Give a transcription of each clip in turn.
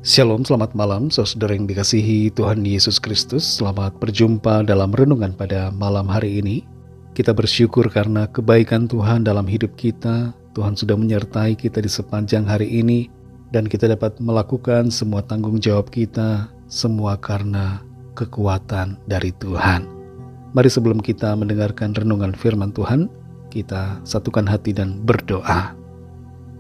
Shalom, selamat malam saudara yang dikasihi Tuhan Yesus Kristus. Selamat berjumpa dalam renungan pada malam hari ini. Kita bersyukur karena kebaikan Tuhan dalam hidup kita. Tuhan sudah menyertai kita di sepanjang hari ini, dan kita dapat melakukan semua tanggung jawab kita, semua karena kekuatan dari Tuhan. Mari sebelum kita mendengarkan renungan firman Tuhan, kita satukan hati dan berdoa.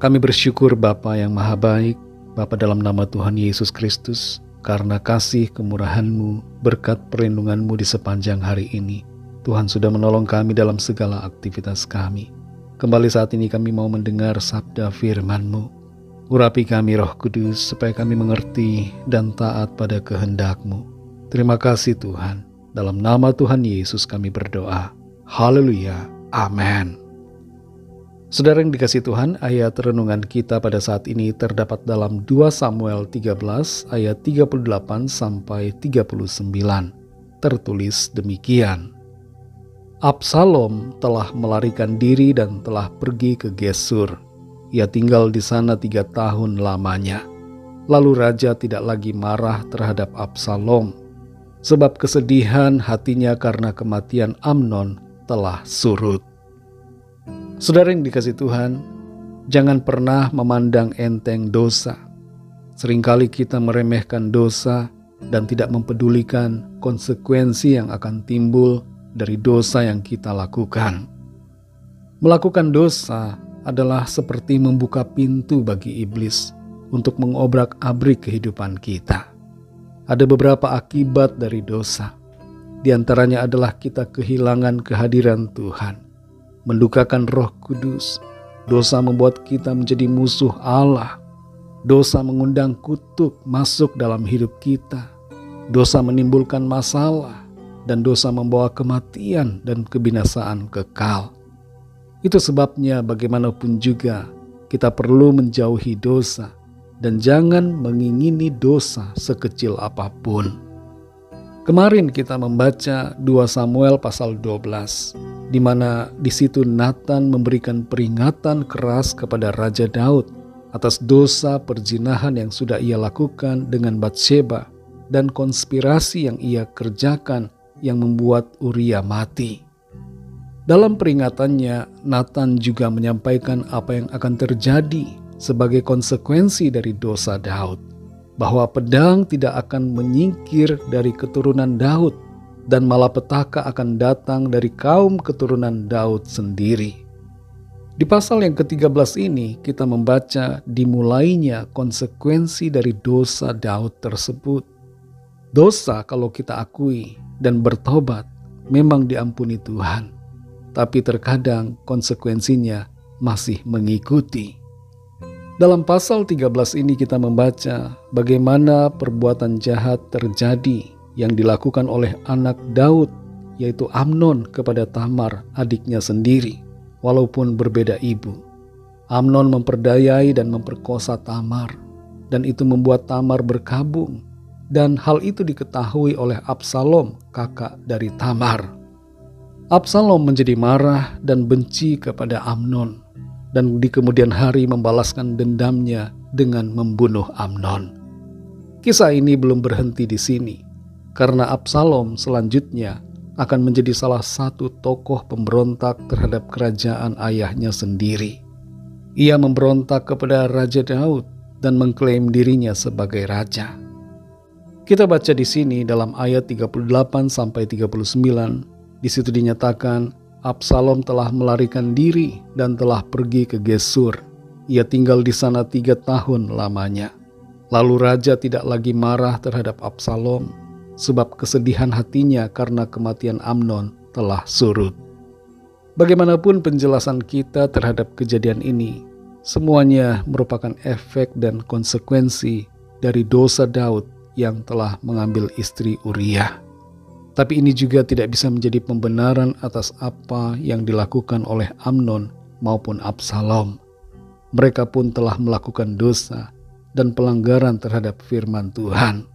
Kami bersyukur Bapa yang Maha Baik, Bapa, dalam nama Tuhan Yesus Kristus, karena kasih kemurahan-Mu, berkat perlindungan-Mu di sepanjang hari ini, Tuhan sudah menolong kami dalam segala aktivitas kami. Kembali saat ini kami mau mendengar sabda firman-Mu. Urapi kami Roh Kudus, supaya kami mengerti dan taat pada kehendak-Mu. Terima kasih Tuhan, dalam nama Tuhan Yesus kami berdoa. Haleluya, amin. Saudara yang dikasihi Tuhan, ayat renungan kita pada saat ini terdapat dalam 2 Samuel 13 ayat 38 sampai 39. Tertulis demikian. Absalom telah melarikan diri dan telah pergi ke Gesur. Ia tinggal di sana 3 tahun lamanya. Lalu raja tidak lagi marah terhadap Absalom, sebab kesedihan hatinya karena kematian Amnon telah surut. Saudara yang dikasihi Tuhan, jangan pernah memandang enteng dosa. Seringkali kita meremehkan dosa dan tidak mempedulikan konsekuensi yang akan timbul dari dosa yang kita lakukan. Melakukan dosa adalah seperti membuka pintu bagi iblis untuk mengobrak-abrik kehidupan kita. Ada beberapa akibat dari dosa. Di antaranya adalah kita kehilangan kehadiran Tuhan, mendukakan Roh Kudus. Dosa membuat kita menjadi musuh Allah. Dosa mengundang kutuk masuk dalam hidup kita. Dosa menimbulkan masalah, dan dosa membawa kematian dan kebinasaan kekal. Itu sebabnya bagaimanapun juga kita perlu menjauhi dosa dan jangan mengingini dosa sekecil apapun. Kemarin kita membaca 2 Samuel pasal 12, di mana di situ Nathan memberikan peringatan keras kepada Raja Daud atas dosa perzinahan yang sudah ia lakukan dengan Batsheba dan konspirasi yang ia kerjakan yang membuat Uria mati. Dalam peringatannya, Nathan juga menyampaikan apa yang akan terjadi sebagai konsekuensi dari dosa Daud, bahwa pedang tidak akan menyingkir dari keturunan Daud dan malapetaka akan datang dari kaum keturunan Daud sendiri. Di pasal yang ke-13 ini kita membaca dimulainya konsekuensi dari dosa Daud tersebut. Dosa kalau kita akui dan bertobat memang diampuni Tuhan, tapi terkadang konsekuensinya masih mengikuti. Dalam pasal 13 ini kita membaca bagaimana perbuatan jahat terjadi yang dilakukan oleh anak Daud, yaitu Amnon, kepada Tamar, adiknya sendiri, walaupun berbeda ibu. Amnon memperdayai dan memperkosa Tamar, dan itu membuat Tamar berkabung, dan hal itu diketahui oleh Absalom, kakak dari Tamar. Absalom menjadi marah dan benci kepada Amnon, dan di kemudian hari membalaskan dendamnya dengan membunuh Amnon. Kisah ini belum berhenti di sini, karena Absalom selanjutnya akan menjadi salah satu tokoh pemberontak terhadap kerajaan ayahnya sendiri. Ia memberontak kepada Raja Daud dan mengklaim dirinya sebagai raja. Kita baca di sini dalam ayat 38 sampai 39, di situ dinyatakan Absalom telah melarikan diri dan telah pergi ke Gesur. Ia tinggal di sana 3 tahun lamanya. Lalu raja tidak lagi marah terhadap Absalom, sebab kesedihan hatinya karena kematian Amnon telah surut. Bagaimanapun penjelasan kita terhadap kejadian ini, semuanya merupakan efek dan konsekuensi dari dosa Daud yang telah mengambil istri Uria. Tapi ini juga tidak bisa menjadi pembenaran atas apa yang dilakukan oleh Amnon maupun Absalom. Mereka pun telah melakukan dosa dan pelanggaran terhadap firman Tuhan.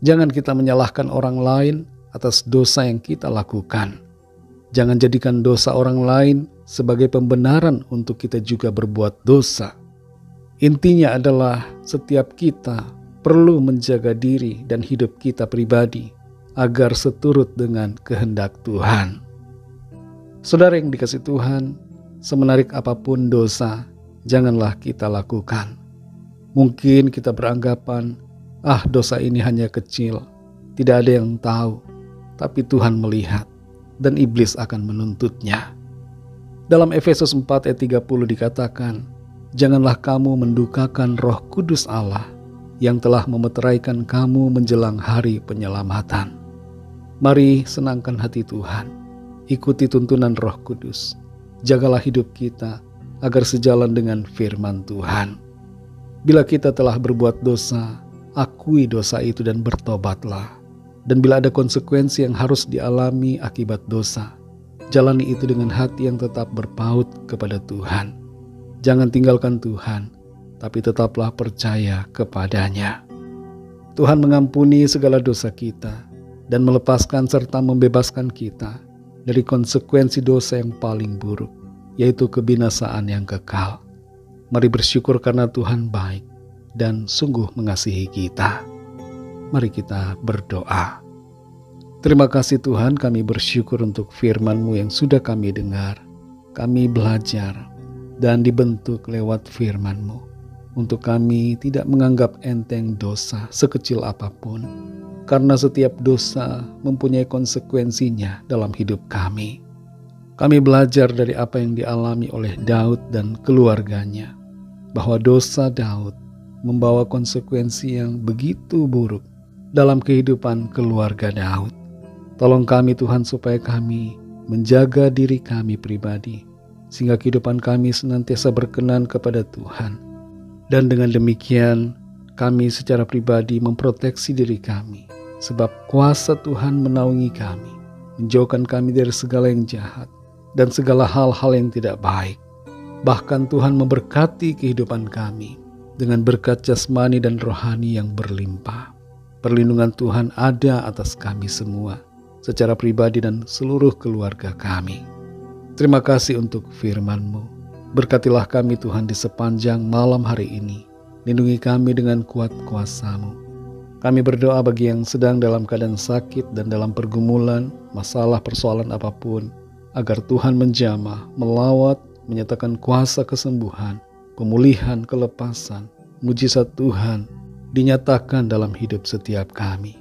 Jangan kita menyalahkan orang lain atas dosa yang kita lakukan. Jangan jadikan dosa orang lain sebagai pembenaran untuk kita juga berbuat dosa. Intinya adalah setiap kita perlu menjaga diri dan hidup kita pribadi agar seturut dengan kehendak Tuhan. Saudara yang dikasihi Tuhan, semenarik apapun dosa, janganlah kita lakukan. Mungkin kita beranggapan, dosa ini hanya kecil, tidak ada yang tahu, tapi Tuhan melihat dan iblis akan menuntutnya. Dalam Efesus 4 ayat 30 dikatakan, janganlah kamu mendukakan Roh Kudus Allah yang telah memeteraikan kamu menjelang hari penyelamatan. Mari senangkan hati Tuhan, ikuti tuntunan Roh Kudus, jagalah hidup kita agar sejalan dengan firman Tuhan. Bila kita telah berbuat dosa, akui dosa itu dan bertobatlah. Dan bila ada konsekuensi yang harus dialami akibat dosa, jalani itu dengan hati yang tetap berpaut kepada Tuhan. Jangan tinggalkan Tuhan, tapi tetaplah percaya kepadanya. Tuhan mengampuni segala dosa kita dan melepaskan serta membebaskan kita dari konsekuensi dosa yang paling buruk, yaitu kebinasaan yang kekal. Mari bersyukur karena Tuhan baik dan sungguh mengasihi kita. Mari kita berdoa. Terima kasih Tuhan, kami bersyukur untuk firman-Mu yang sudah kami dengar. Kami belajar dan dibentuk lewat firman-Mu. Untuk kami tidak menganggap enteng dosa sekecil apapun, karena setiap dosa mempunyai konsekuensinya dalam hidup kami. Kami belajar dari apa yang dialami oleh Daud dan keluarganya, bahwa dosa Daud membawa konsekuensi yang begitu buruk dalam kehidupan keluarga Daud. Tolong kami Tuhan supaya kami menjaga diri kami pribadi, sehingga kehidupan kami senantiasa berkenan kepada Tuhan. Dan dengan demikian kami secara pribadi memproteksi diri kami, sebab kuasa Tuhan menaungi kami, menjauhkan kami dari segala yang jahat dan segala hal-hal yang tidak baik. Bahkan Tuhan memberkati kehidupan kami dengan berkat jasmani dan rohani yang berlimpah. Perlindungan Tuhan ada atas kami semua, secara pribadi dan seluruh keluarga kami. Terima kasih untuk firman-Mu. Berkatilah kami Tuhan di sepanjang malam hari ini. Lindungi kami dengan kuat kuasa-Mu. Kami berdoa bagi yang sedang dalam keadaan sakit dan dalam pergumulan, masalah persoalan apapun, agar Tuhan menjamah, melawat, menyatakan kuasa kesembuhan, pemulihan, kelepasan, mujizat Tuhan dinyatakan dalam hidup setiap kami.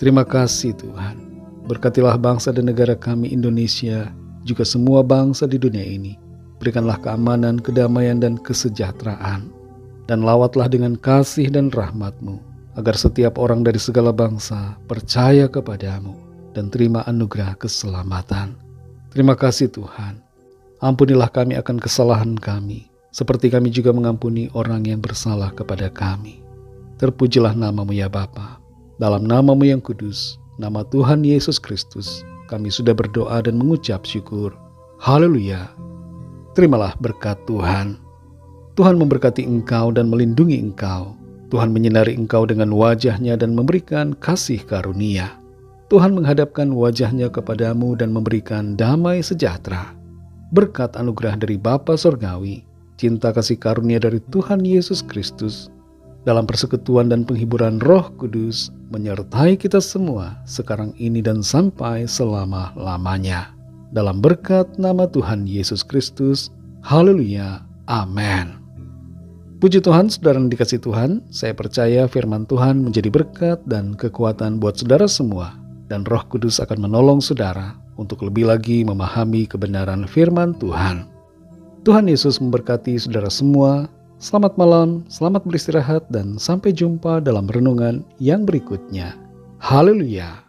Terima kasih Tuhan. Berkatilah bangsa dan negara kami Indonesia, juga semua bangsa di dunia ini. Berikanlah keamanan, kedamaian, dan kesejahteraan. Dan lawatlah dengan kasih dan rahmat-Mu, agar setiap orang dari segala bangsa percaya kepada-Mu dan terima anugerah keselamatan. Terima kasih Tuhan. Ampunilah kami akan kesalahan kami, seperti kami juga mengampuni orang yang bersalah kepada kami. Terpujilah nama-Mu ya Bapa. Dalam nama-Mu yang kudus, nama Tuhan Yesus Kristus, kami sudah berdoa dan mengucap syukur. Haleluya. Terimalah berkat Tuhan. Tuhan memberkati engkau dan melindungi engkau. Tuhan menyinari engkau dengan wajah-Nya dan memberikan kasih karunia. Tuhan menghadapkan wajah-Nya kepadamu dan memberikan damai sejahtera. Berkat anugerah dari Bapa Sorgawi, cinta kasih karunia dari Tuhan Yesus Kristus, dalam persekutuan dan penghiburan Roh Kudus menyertai kita semua sekarang ini dan sampai selama-lamanya. Dalam berkat nama Tuhan Yesus Kristus. Haleluya. Amin. Puji Tuhan, saudara yang dikasihi Tuhan, saya percaya firman Tuhan menjadi berkat dan kekuatan buat saudara semua, dan Roh Kudus akan menolong saudara untuk lebih lagi memahami kebenaran firman Tuhan. Tuhan Yesus memberkati saudara semua. Selamat malam, selamat beristirahat, dan sampai jumpa dalam renungan yang berikutnya. Haleluya.